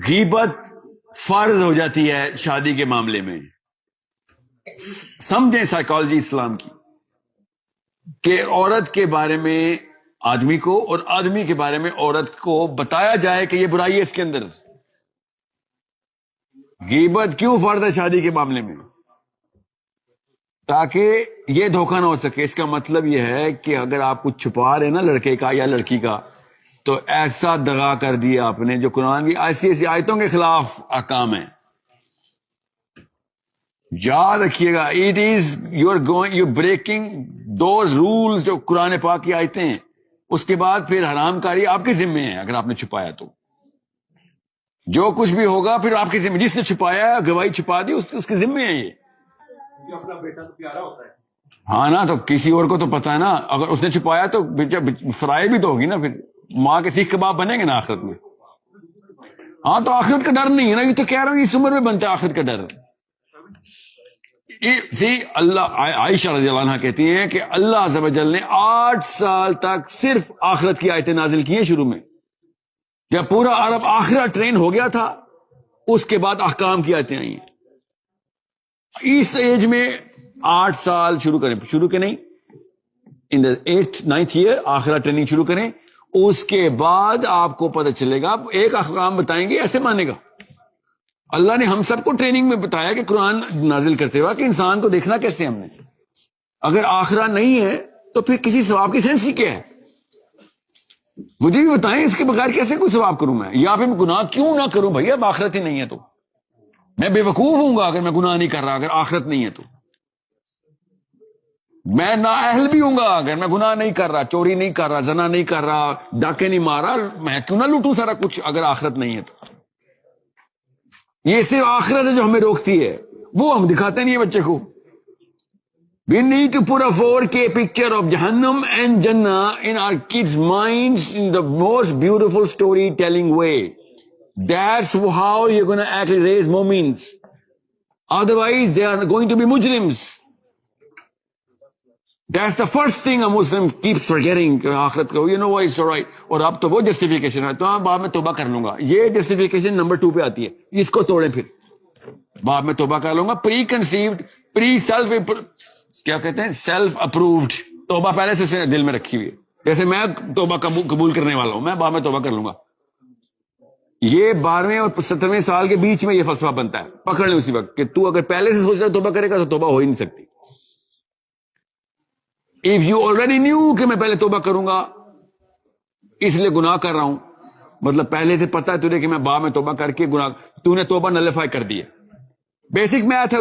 غیبت فرض ہو جاتی ہے شادی کے معاملے میں. سمجھیں سائیکالوجی اسلام کی کہ عورت کے بارے میں آدمی کو اور آدمی کے بارے میں عورت کو بتایا جائے کہ یہ برائی ہے اس کے اندر. غیبت کیوں فرض ہے شادی کے معاملے میں؟ تاکہ یہ دھوکہ نہ ہو سکے. اس کا مطلب یہ ہے کہ اگر آپ کچھ چھپا رہے نا لڑکے کا یا لڑکی کا, تو ایسا دغا کر دیا آپ نے جو قرآن کی ایسی ایسی آیتوں کے خلاف احکام ہیں. یاد رکھیے گا, it is you breaking those rules جو قرآن پاک کی آیتیں ہیں. اس کے بعد پھر حرام کاری آپ کے ذمے ہے. اگر آپ نے چھپایا تو جو کچھ بھی ہوگا پھر آپ کے ذمے. جس نے چھپایا گواہی چھپا دی اس کے ذمے ہے یہ. اپنا بیٹا تو پیارا ہوتا ہے. ہاں نا, تو کسی اور کو تو پتا ہے نا. اگر اس نے چھپایا تو فرائی بھی تو ہوگی نا. پھر ماں کے سیخ کباب بنیں گے نا آخرت میں. ہاں تو آخرت کا ڈر نہیں ہے نا. یہ تو کہہ رہا ہوں اس عمر میں بنتا ہے آخرت کا ڈر. اللہ عائشہ رضی اللہ عنہ کہتی ہیں کہ اللہ عز و جل نے 8 سال تک صرف آخرت کی آیتیں نازل کی ہیں. شروع میں جب پورا عرب آخرت ٹرین ہو گیا تھا, اس کے بعد احکام کی آیتیں آئی ہیں. اس ایج میں 8 سال شروع کے نہیں, ان دا 8th 9th ایئر آخرت ٹریننگ شروع کریں. اس کے بعد آپ کو پتہ چلے گا, ایک احکام بتائیں گے ایسے مانے گا. اللہ نے ہم سب کو ٹریننگ میں بتایا کہ قرآن نازل کرتے ہوا کہ انسان کو دیکھنا کیسے. ہم نے اگر آخرت نہیں ہے تو پھر کسی ثواب کی سینس ہی کیا ہے؟ مجھے بھی بتائیں, اس کے بغیر کیسے کوئی ثواب کروں میں, یا پھر گناہ کیوں نہ کروں بھائی. اب آخرت ہی نہیں ہے تو میں بے وقوف ہوں گا اگر میں گناہ نہیں کر رہا. اگر آخرت نہیں ہے تو میں نااہل بھی ہوں گا اگر میں گناہ نہیں کر رہا, چوری نہیں کر رہا, زنا نہیں کر رہا, ڈاکے نہیں مار رہا. میں کیوں نہ لوٹوں سارا کچھ اگر آخرت نہیں ہے تو. یہ صرف آخرت ہے جو ہمیں روکتی ہے, وہ ہم دکھاتے نہیں ہیں بچے کو. We need to put a 4K picture of Jahannam and Jannah in our kids' minds in the most beautiful storytelling way. That's how you're going to actually raise moments. Otherwise, they are going to be mujrims. That's the first thing a Muslim keeps forgetting. آخرت کو, you know what, it's alright. اور اب تو وہ justification ہے, تو ہاں بعد میں توبہ کر لوں گا. یہ جسٹیفیکیشن نمبر 2 پہ آتی ہے. اس کو توڑیں, پھر بعد میں توبہ کر لوں گا. پری کنسیوڈ, کیا کہتے ہیں, سیلف اپرووڈ توبہ پہلے سے دل میں رکھی ہوئی ہے. جیسے میں توبہ قبول کرنے والا ہوں, میں بعد میں توبہ کر لوں گا. یہ 12ویں اور 17ویں سال کے بیچ میں یہ فلسفہ بنتا ہے. پکڑ لیں اسی وقت کہ تو اگر پہلے سے سوچ رہا توبہ کرے گا تو توبہ ہو ہی نہیں سکتی. If you already knew کہ میں پہلے توبہ کروں گا اس لیے گناہ کر رہا ہوں, مطلب پہلے سے پتا ہے تجھے کہ میں بعد میں توبہ کر کے گناہ, تو نے توبہ نلیفائی کر دی ہے. بیسک میتھ ہے,